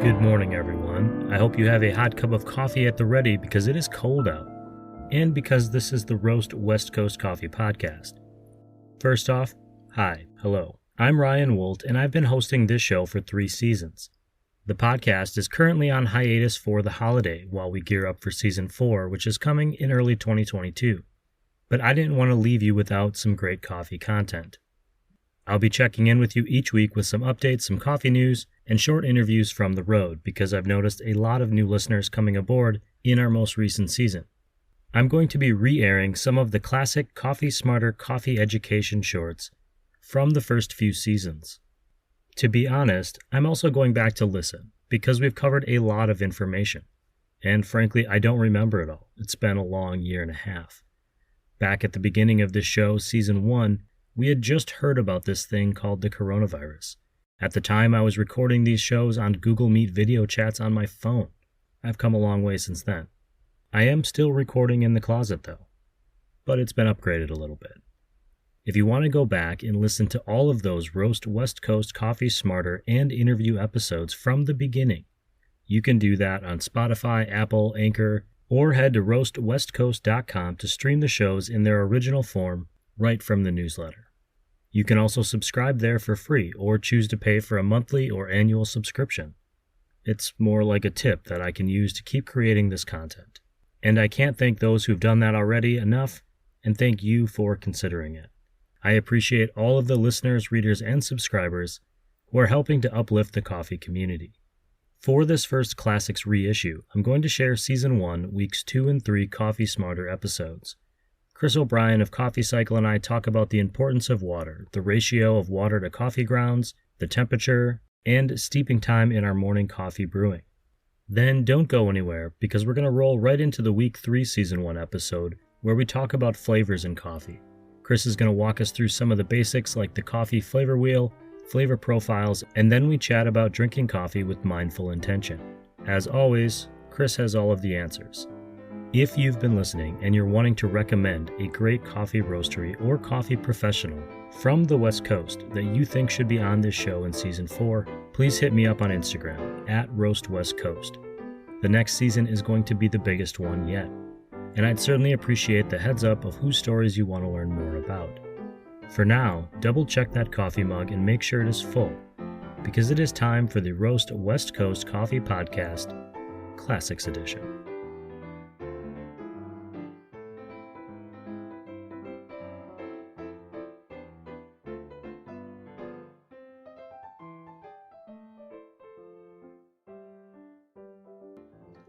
Good morning, everyone. I hope you have a hot cup of coffee at the ready because it is cold out, and because this is the Roast West Coast Coffee Podcast. First off, hi, hello. I'm Ryan Wolt, and I've been hosting this show for 3 seasons. The podcast is currently on hiatus for the holiday while we gear up for Season 4, which is coming in early 2022. But I didn't want to leave you without some great coffee content. I'll be checking in with you each week with some updates, some coffee news, and short interviews from the road because I've noticed a lot of new listeners coming aboard in our most recent season. I'm going to be re-airing some of the classic Coffee Smarter coffee education shorts from the first few seasons. To be honest, I'm also going back to listen because we've covered a lot of information. And frankly, I don't remember it all. It's been a long year and a half. Back at the beginning of this show, Season 1, we had just heard about this thing called the coronavirus. At the time, I was recording these shows on Google Meet video chats on my phone. I've come a long way since then. I am still recording in the closet, though, but it's been upgraded a little bit. If you want to go back and listen to all of those Roast West Coast Coffee Smarter and interview episodes from the beginning, you can do that on Spotify, Apple, Anchor, or head to roastwestcoast.com to stream the shows in their original form right from the newsletter. You can also subscribe there for free or choose to pay for a monthly or annual subscription. It's more like a tip that I can use to keep creating this content. And I can't thank those who've done that already enough, and thank you for considering it. I appreciate all of the listeners, readers, and subscribers who are helping to uplift the coffee community. For this first Classics reissue, I'm going to share Season 1, Weeks 2 and 3 Coffee Smarter episodes. Chris O'Brien of Coffee Cycle and I talk about the importance of water, the ratio of water to coffee grounds, the temperature, and steeping time in our morning coffee brewing. Then don't go anywhere because we're going to roll right into the Week 3 Season 1 episode where we talk about flavors in coffee. Chris is going to walk us through some of the basics like the coffee flavor wheel, flavor profiles, and then we chat about drinking coffee with mindful intention. As always, Chris has all of the answers. If you've been listening and you're wanting to recommend a great coffee roastery or coffee professional from the West Coast that you think should be on this show in Season 4, please hit me up on Instagram at RoastWestCoast. The next season is going to be the biggest one yet, and I'd certainly appreciate the heads up of whose stories you want to learn more about. For now, double check that coffee mug and make sure it is full, because it is time for the Roast West Coast Coffee Podcast Classics Edition.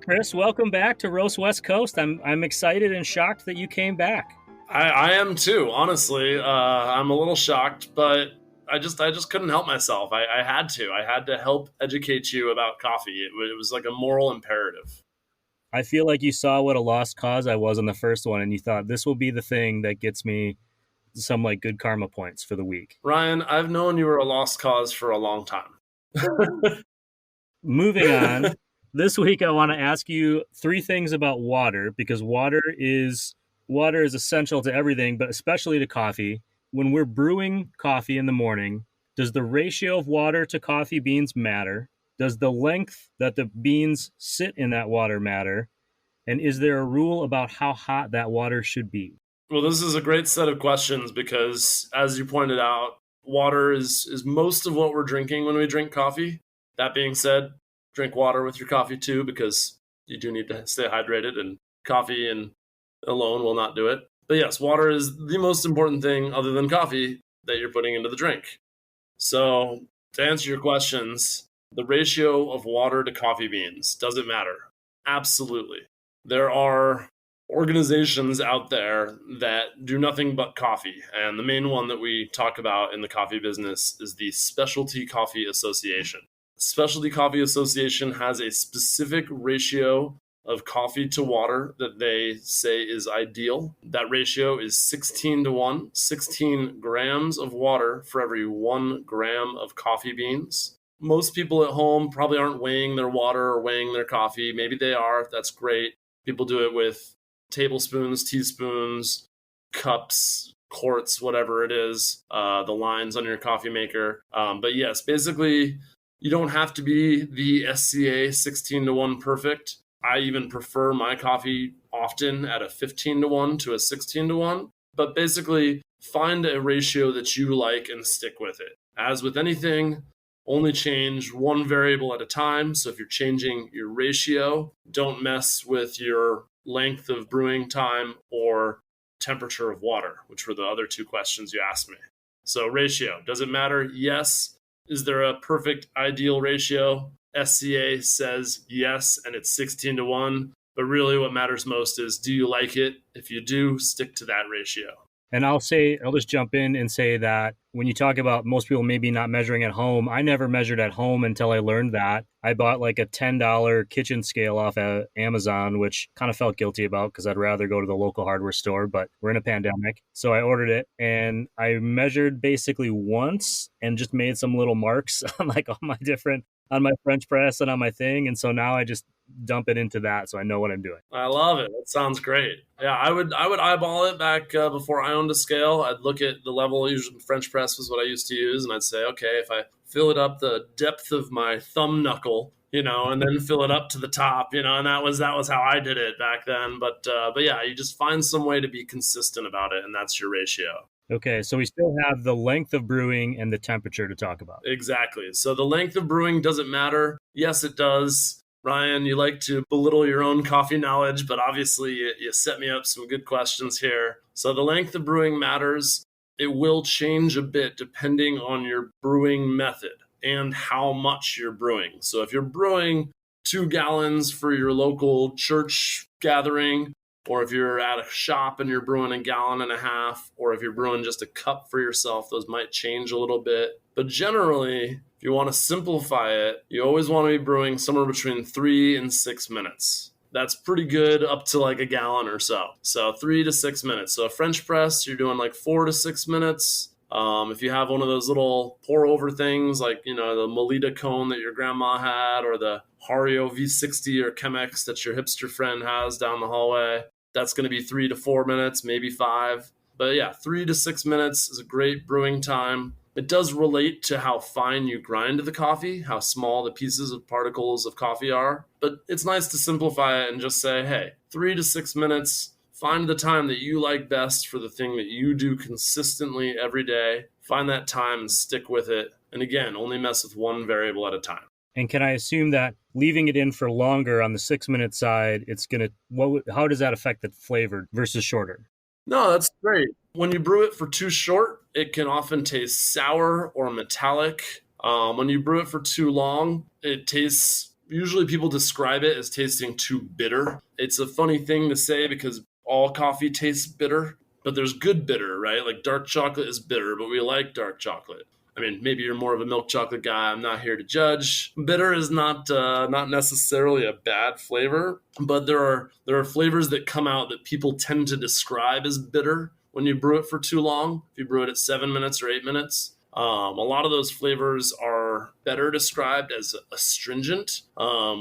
Chris, welcome back to Roast West Coast. I'm excited and shocked that you came back. I am too, honestly. I'm a little shocked, but I just couldn't help myself. I had to help educate you about coffee. It was like a moral imperative. I feel like you saw what a lost cause I was on the first one, and you thought this will be the thing that gets me some like good karma points for the week. Ryan, I've known you were a lost cause for a long time. Moving on. This week, I want to ask you 3 things about water, because water is essential to everything, but especially to coffee. When we're brewing coffee in the morning, does the ratio of water to coffee beans matter? Does the length that the beans sit in that water matter? And is there a rule about how hot that water should be? Well, this is a great set of questions because, as you pointed out, water is most of what we're drinking when we drink coffee. That being said, drink water with your coffee too, because you do need to stay hydrated, and coffee and alone will not do it. But yes, water is the most important thing other than coffee that you're putting into the drink. So to answer your questions, the ratio of water to coffee beans, does it matter? Absolutely. There are organizations out there that do nothing but coffee. And the main one that we talk about in the coffee business is the Specialty Coffee Association. Specialty Coffee Association has a specific ratio of coffee to water that they say is ideal. That ratio is 16-1, 16 grams of water for every 1 gram of coffee beans. Most people at home probably aren't weighing their water or weighing their coffee. Maybe they are. That's great. People do it with tablespoons, teaspoons, cups, quarts, whatever it is, the lines on your coffee maker. But yes, basically You don't have to be the SCA 16-1 perfect. I even prefer my coffee often at a 15-1 to a 16-1. But basically, find a ratio that you like and stick with it. As with anything, only change one variable at a time. So if you're changing your ratio, don't mess with your length of brewing time or temperature of water, which were the other two questions you asked me. So ratio, does it matter? Yes. Is there a perfect ideal ratio? SCA says yes, and it's 16-1. But really what matters most is, do you like it? If you do, stick to that ratio. And I'll just jump in and say that when you talk about most people maybe not measuring at home, I never measured at home until I learned that. I bought like a $10 kitchen scale off of Amazon, which kind of felt guilty about because I'd rather go to the local hardware store, but we're in a pandemic. So I ordered it and I measured basically once and just made some little marks on like all my different, on my French press and on my thing. And so now I just dump it into that so I know what I'm doing. I love it. That sounds great. Yeah, I would eyeball it back before I owned a scale. I'd look at the level. Usually French press was what I used to use, and I'd say, okay, if I fill it up the depth of my thumb knuckle, and then fill it up to the top, and that was how I did it back then. But yeah, you just find some way to be consistent about it, and that's your ratio. Okay, so we still have the length of brewing and the temperature to talk about. Exactly. So the length of brewing doesn't matter. Yes, it does. Ryan, you like to belittle your own coffee knowledge, but obviously you set me up some good questions here. So the length of brewing matters. It will change a bit depending on your brewing method and how much you're brewing. So if you're brewing 2 gallons for your local church gathering, or if you're at a shop and you're brewing 1.5 gallons, or if you're brewing just a cup for yourself, those might change a little bit. But generally, if you want to simplify it, you always want to be brewing somewhere between 3 and 6 minutes. That's pretty good up to like 1 gallon or so. So 3 to 6 minutes. So a French press, you're doing like 4 to 6 minutes. If you have one of those little pour over things like, the Melita cone that your grandma had, or the Hario V60 or Chemex that your hipster friend has down the hallway, that's going to be 3 to 4 minutes, maybe 5. But yeah, 3 to 6 minutes is a great brewing time. It does relate to how fine you grind the coffee, how small the pieces of particles of coffee are. But it's nice to simplify it and just say, hey, 3 to 6 minutes, find the time that you like best for the thing that you do consistently every day. Find that time and stick with it. And again, only mess with one variable at a time. And can I assume that leaving it in for longer on the 6-minute side, how does that affect the flavor versus shorter? No, that's great. When you brew it for too short, it can often taste sour or metallic. When you brew it for too long, it tastes, usually people describe it as tasting too bitter. It's a funny thing to say because all coffee tastes bitter, but there's good bitter, right? Like dark chocolate is bitter, but we like dark chocolate. I mean, maybe you're more of a milk chocolate guy. I'm not here to judge. Bitter is not necessarily a bad flavor, but there are flavors that come out that people tend to describe as bitter when you brew it for too long. If you brew it at 7 minutes or 8 minutes, a lot of those flavors are better described as astringent,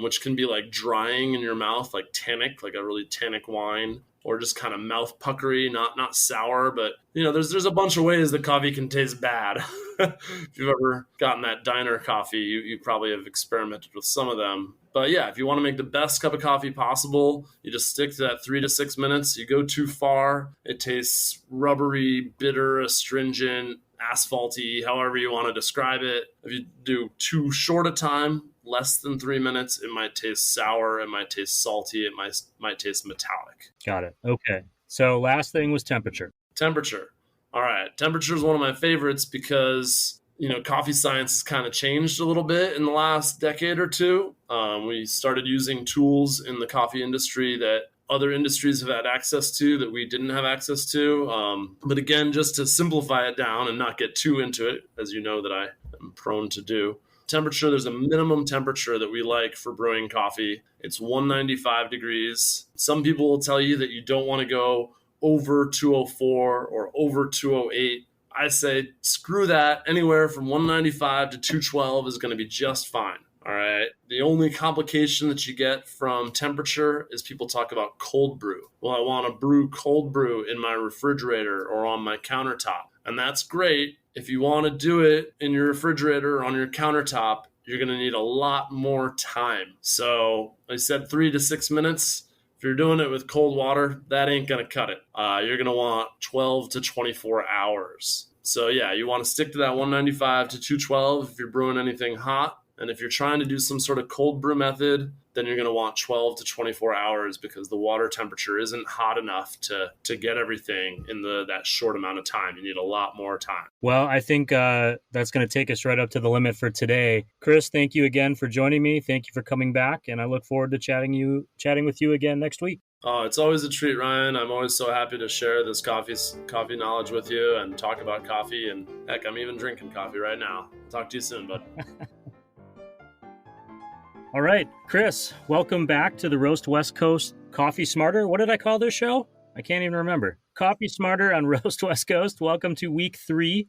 which can be like drying in your mouth, like tannic, like a really tannic wine, or just kind of mouth puckery, not sour, but there's a bunch of ways that coffee can taste bad. If you've ever gotten that diner coffee, you probably have experimented with some of them. But yeah, if you want to make the best cup of coffee possible, you just stick to that 3 to 6 minutes. You go too far, it tastes rubbery, bitter, astringent, asphalty, however you want to describe it. If you do too short a time, less than 3 minutes, it might taste sour, it might taste salty, it might taste metallic. Got it. Okay. So last thing was temperature. Temperature. All right. Temperature is one of my favorites because, coffee science has kind of changed a little bit in the last decade or two. We started using tools in the coffee industry that other industries have had access to that we didn't have access to. But again, just to simplify it down and not get too into it, as you know that I am prone to do. Temperature, there's a minimum temperature that we like for brewing coffee. It's 195 degrees. Some people will tell you that you don't want to go over 204 or over 208. I say screw that. Anywhere from 195 to 212 is going to be just fine. All right. The only complication that you get from temperature is people talk about cold brew. Well, I want to brew cold brew in my refrigerator or on my countertop. And that's great. If you want to do it in your refrigerator or on your countertop, you're going to need a lot more time. So I said 3 to 6 minutes. If you're doing it with cold water, that ain't going to cut it. You're going to want 12 to 24 hours. So yeah, you want to stick to that 195 to 212 if you're brewing anything hot. And if you're trying to do some sort of cold brew method, then you're going to want 12 to 24 hours because the water temperature isn't hot enough to get everything in that short amount of time. You need a lot more time. Well, I think that's going to take us right up to the limit for today. Chris, thank you again for joining me. Thank you for coming back, and I look forward to chatting with you again next week. Oh, it's always a treat, Ryan. I'm always so happy to share this coffee knowledge with you and talk about coffee. And heck, I'm even drinking coffee right now. Talk to you soon, bud. All right, Chris, welcome back to the Roast West Coast Coffee Smarter. What did I call this show? I can't even remember. Coffee Smarter on Roast West Coast. Welcome to week 3.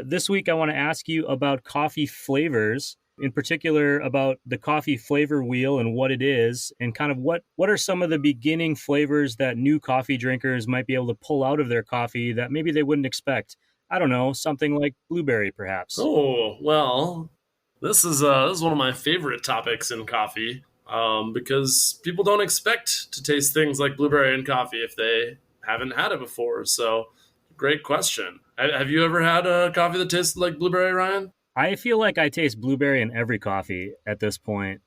This week, I want to ask you about coffee flavors, in particular about the coffee flavor wheel and what it is, and kind of what are some of the beginning flavors that new coffee drinkers might be able to pull out of their coffee that maybe they wouldn't expect. I don't know, something like blueberry, perhaps. Oh, well, this is one of my favorite topics in coffee because people don't expect to taste things like blueberry in coffee if they haven't had it before. So, great question. Have you ever had a coffee that tasted like blueberry, Ryan? I feel like I taste blueberry in every coffee at this point.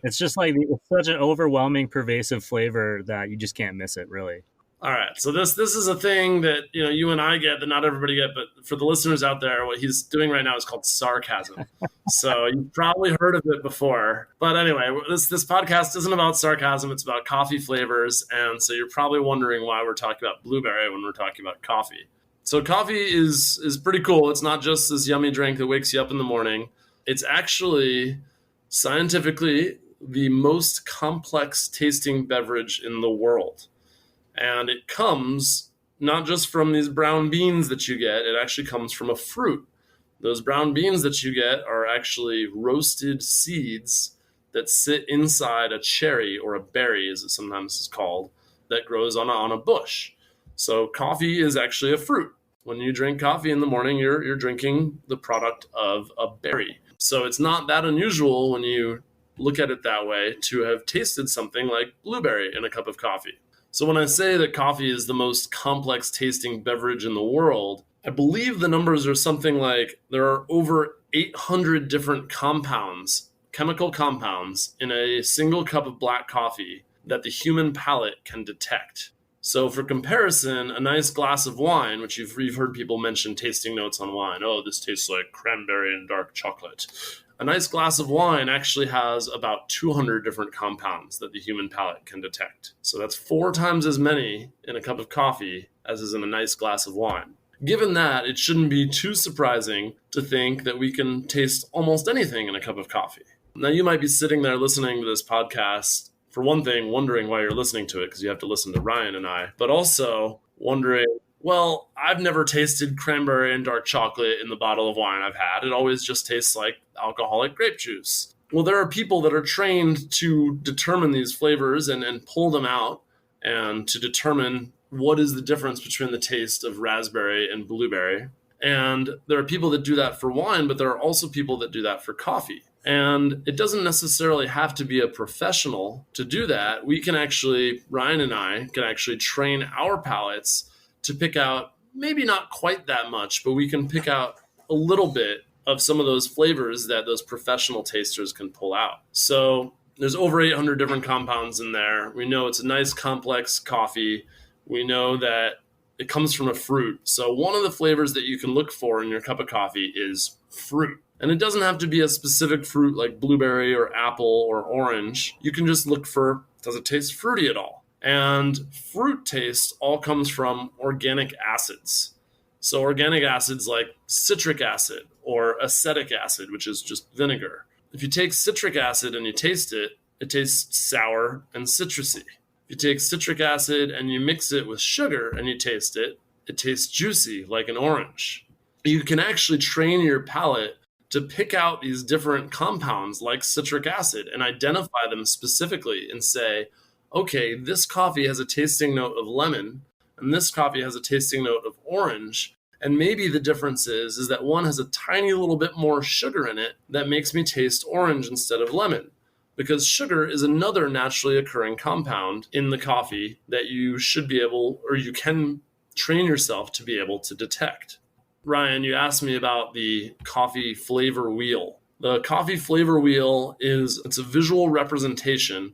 It's just like it's such an overwhelming, pervasive flavor that you just can't miss it, really. All right, so this is a thing that you and I get that not everybody get, but for the listeners out there, what he's doing right now is called sarcasm. So you've probably heard of it before, but anyway, this podcast isn't about sarcasm; it's about coffee flavors, and so you're probably wondering why we're talking about blueberry when we're talking about coffee. So coffee is pretty cool. It's not just this yummy drink that wakes you up in the morning. It's actually scientifically the most complex tasting beverage in the world. And it comes not just from these brown beans that you get, it actually comes from a fruit. Those brown beans that you get are actually roasted seeds that sit inside a cherry, or a berry as it sometimes is called, that grows on a bush. So coffee is actually a fruit. When you drink coffee in the morning, you're drinking the product of a berry. So it's not that unusual when you look at it that way to have tasted something like blueberry in a cup of coffee. So when I say that coffee is the most complex tasting beverage in the world, I believe the numbers are something like there are over 800 different compounds, chemical compounds, in a single cup of black coffee that the human palate can detect. So for comparison, a nice glass of wine, which you've heard people mention tasting notes on wine. Oh, this tastes like cranberry and dark chocolate. A nice glass of wine actually has about 200 different compounds that the human palate can detect. So that's 4 times as many in a cup of coffee as is in a nice glass of wine. Given that, it shouldn't be too surprising to think that we can taste almost anything in a cup of coffee. Now, you might be sitting there listening to this podcast, for one thing, wondering why you're listening to it because you have to listen to Ryan and I, but also wondering, well, I've never tasted cranberry and dark chocolate in the bottle of wine I've had. It always just tastes like alcoholic grape juice. Well, there are people that are trained to determine these flavors and pull them out and to determine what is the difference between the taste of raspberry and blueberry. And there are people that do that for wine, but there are also people that do that for coffee. And it doesn't necessarily have to be a professional to do that. We can actually, Ryan and I can actually train our palates to pick out, maybe not quite that much, but we can pick out a little bit of some of those flavors that those professional tasters can pull out. So there's over 800 different compounds in there. We know it's a nice complex coffee. We know that it comes from a fruit. So one of the flavors that you can look for in your cup of coffee is fruit. And it doesn't have to be a specific fruit like blueberry or apple or orange. You can just look for, does it taste fruity at all? And fruit taste all comes from organic acids. So organic acids like citric acid or acetic acid, which is just vinegar. If you take citric acid and you taste it, it tastes sour and citrusy. If you take citric acid and you mix it with sugar and you taste it, it tastes juicy like an orange. You can actually train your palate to pick out these different compounds like citric acid and identify them specifically and say, okay, this coffee has a tasting note of lemon and this coffee has a tasting note of orange. And maybe the difference is that one has a tiny little bit more sugar in it that makes me taste orange instead of lemon. Because sugar is another naturally occurring compound in the coffee that you should be able, or you can train yourself to be able to detect. Ryan, you asked me about the coffee flavor wheel. The coffee flavor wheel it's a visual representation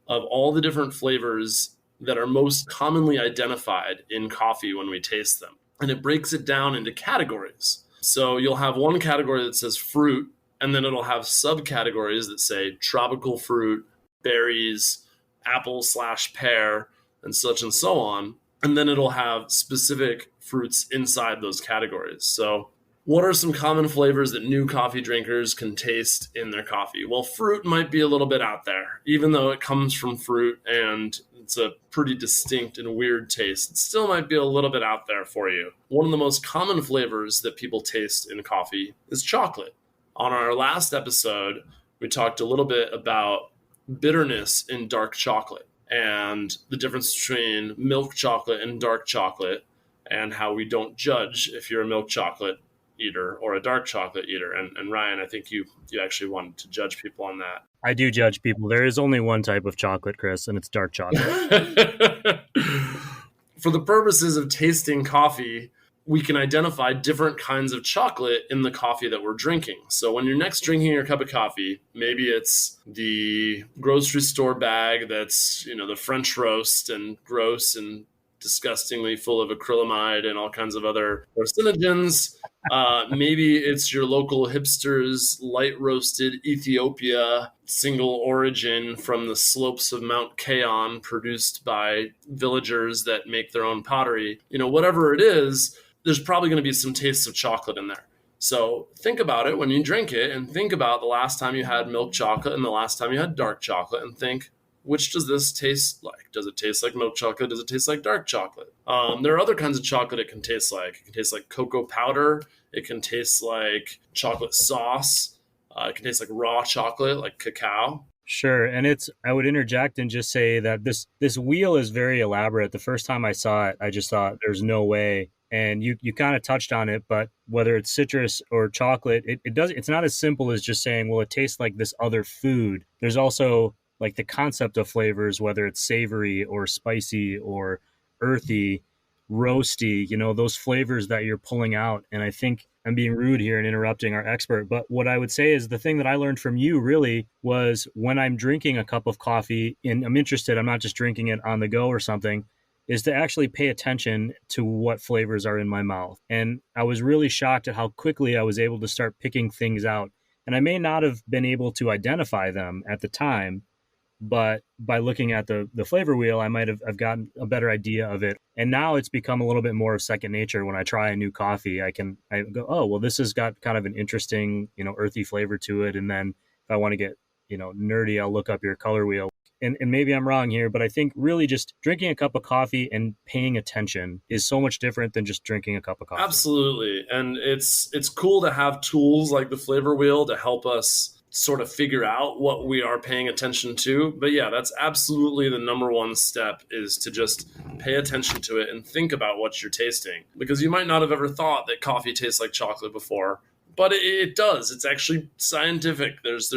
of all the different flavors that are most commonly identified in coffee when we taste them. And it breaks it down into categories. So you'll have one category that says fruit, and then it'll have subcategories that say tropical fruit, berries, apple/pear, and such and so on. And then it'll have specific fruits inside those categories. So what are some common flavors that new coffee drinkers can taste in their coffee? Well, fruit might be a little bit out there, even though it comes from fruit and it's a pretty distinct and weird taste. It still might be a little bit out there for you. One of the most common flavors that people taste in coffee is chocolate. On our last episode, we talked a little bit about bitterness in dark chocolate and the difference between milk chocolate and dark chocolate, and how we don't judge if you're a milk chocolate eater or a dark chocolate eater. And Ryan, I think you actually wanted to judge people on that. I do judge people. There is only one type of chocolate, Chris, and it's dark chocolate. For the purposes of tasting coffee, we can identify different kinds of chocolate in the coffee that we're drinking. So when you're next drinking your cup of coffee, maybe it's the grocery store bag that's, the French roast and gross and disgustingly full of acrylamide and all kinds of other carcinogens. Maybe it's your local hipster's light roasted Ethiopia single origin from the slopes of Mount Kaon, produced by villagers that make their own pottery. Whatever it is, there's probably going to be some tastes of chocolate in there. So think about it when you drink it, and think about the last time you had milk chocolate and the last time you had dark chocolate, and think, which does this taste like? Does it taste like milk chocolate? Does it taste like dark chocolate? There are other kinds of chocolate it can taste like. It can taste like cocoa powder. It can taste like chocolate sauce. It can taste like raw chocolate, like cacao. Sure. And I would interject and just say that this wheel is very elaborate. The first time I saw it, I just thought there's no way. And you kind of touched on it, but whether it's citrus or chocolate, it's not as simple as just saying, well, it tastes like this other food. There's also like the concept of flavors, whether it's savory or spicy or earthy, roasty, those flavors that you're pulling out. And I think I'm being rude here and interrupting our expert, but what I would say is the thing that I learned from you really was when I'm drinking a cup of coffee and I'm interested, I'm not just drinking it on the go or something, is to actually pay attention to what flavors are in my mouth. And I was really shocked at how quickly I was able to start picking things out. And I may not have been able to identify them at the time, but by looking at the flavor wheel, I might have gotten a better idea of it. And now it's become a little bit more of second nature. When I try a new coffee, I go, oh, well, this has got kind of an interesting, earthy flavor to it. And then if I want to get, nerdy, I'll look up your color wheel. And maybe I'm wrong here, but I think really just drinking a cup of coffee and paying attention is so much different than just drinking a cup of coffee. Absolutely. And it's cool to have tools like the flavor wheel to help us sort of figure out what we are paying attention to. But yeah, that's absolutely the number one step, is to just pay attention to it and think about what you're tasting. Because you might not have ever thought that coffee tastes like chocolate before, but it does. It's actually scientific. There's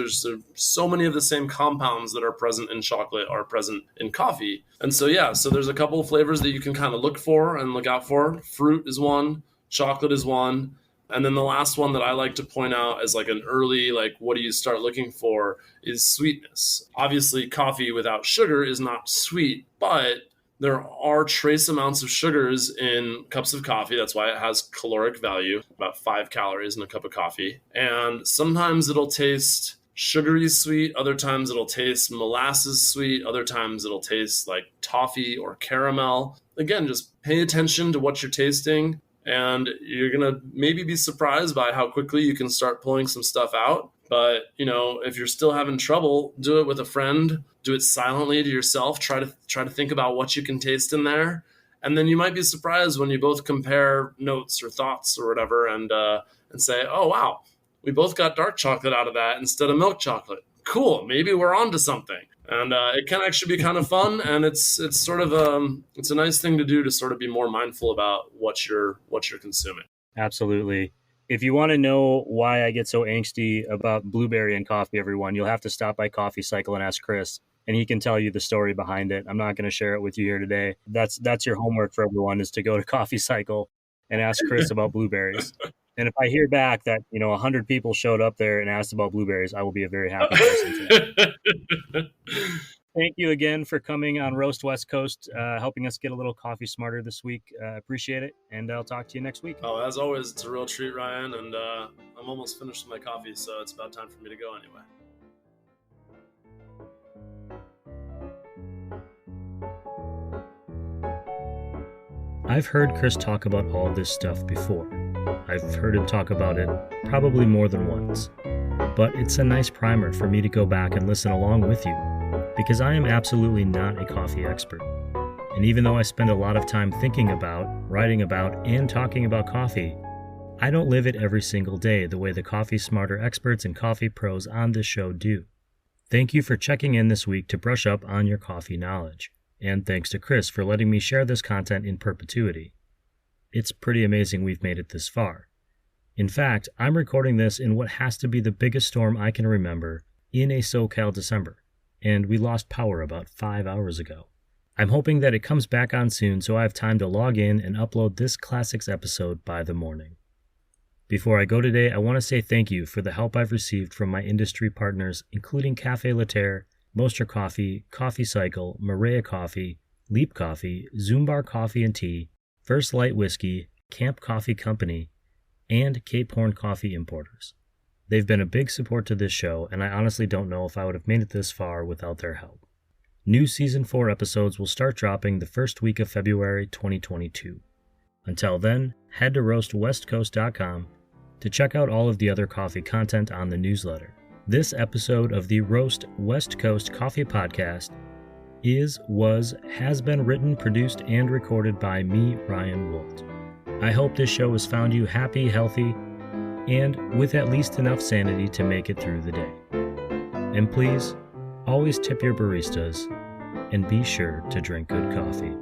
so many of the same compounds that are present in chocolate are present in coffee. And so there's a couple of flavors that you can kind of look for and look out for. Fruit is one, chocolate is one. And then the last one that I like to point out as like an early, what do you start looking for, is sweetness. Obviously, coffee without sugar is not sweet, but there are trace amounts of sugars in cups of coffee. That's why it has caloric value, about 5 calories in a cup of coffee. And sometimes it'll taste sugary sweet. Other times it'll taste molasses sweet. Other times it'll taste like toffee or caramel. Again, just pay attention to what you're tasting. And you're going to maybe be surprised by how quickly you can start pulling some stuff out. But, if you're still having trouble, do it with a friend, do it silently to yourself, try to think about what you can taste in there. And then you might be surprised when you both compare notes or thoughts or whatever and say, oh, wow, we both got dark chocolate out of that instead of milk chocolate. Cool. Maybe we're on to something. And it can actually be kind of fun, and it's sort of it's a nice thing to do to sort of be more mindful about what you're consuming. Absolutely. If you want to know why I get so angsty about blueberry and coffee, everyone, you'll have to stop by Coffee Cycle and ask Chris, and he can tell you the story behind it. I'm not going to share it with you here today. That's your homework for everyone, is to go to Coffee Cycle and ask Chris about blueberries. And if I hear back that 100 people showed up there and asked about blueberries, I will be a very happy person. Thank you again for coming on Roast West Coast, helping us get a little coffee smarter this week. Appreciate it, and I'll talk to you next week. Oh, as always, it's a real treat, Ryan, and I'm almost finished with my coffee, so it's about time for me to go anyway. I've heard Chris talk about all this stuff before. I've heard him talk about it probably more than once. But it's a nice primer for me to go back and listen along with you, because I am absolutely not a coffee expert. And even though I spend a lot of time thinking about, writing about, and talking about coffee, I don't live it every single day the way the Coffee Smarter experts and coffee pros on this show do. Thank you for checking in this week to brush up on your coffee knowledge. And thanks to Chris for letting me share this content in perpetuity. It's pretty amazing we've made it this far. In fact, I'm recording this in what has to be the biggest storm I can remember in a SoCal December, and we lost power about 5 hours ago. I'm hoping that it comes back on soon so I have time to log in and upload this Classics episode by the morning. Before I go today, I want to say thank you for the help I've received from my industry partners, including Cafe Laterre, Moster Coffee, Coffee Cycle, Maria Coffee, Leap Coffee, Zumbar Coffee and Tea, First Light Whiskey, Camp Coffee Company, and Cape Horn Coffee Importers. They've been a big support to this show, and I honestly don't know if I would have made it this far without their help. New Season 4 episodes will start dropping the first week of February 2022. Until then, head to roastwestcoast.com to check out all of the other coffee content on the newsletter. This episode of the Roast West Coast Coffee Podcast has been written, produced, and recorded by me, Ryan Wolt. I hope this show has found you happy, healthy, and with at least enough sanity to make it through the day. And please, always tip your baristas, and be sure to drink good coffee.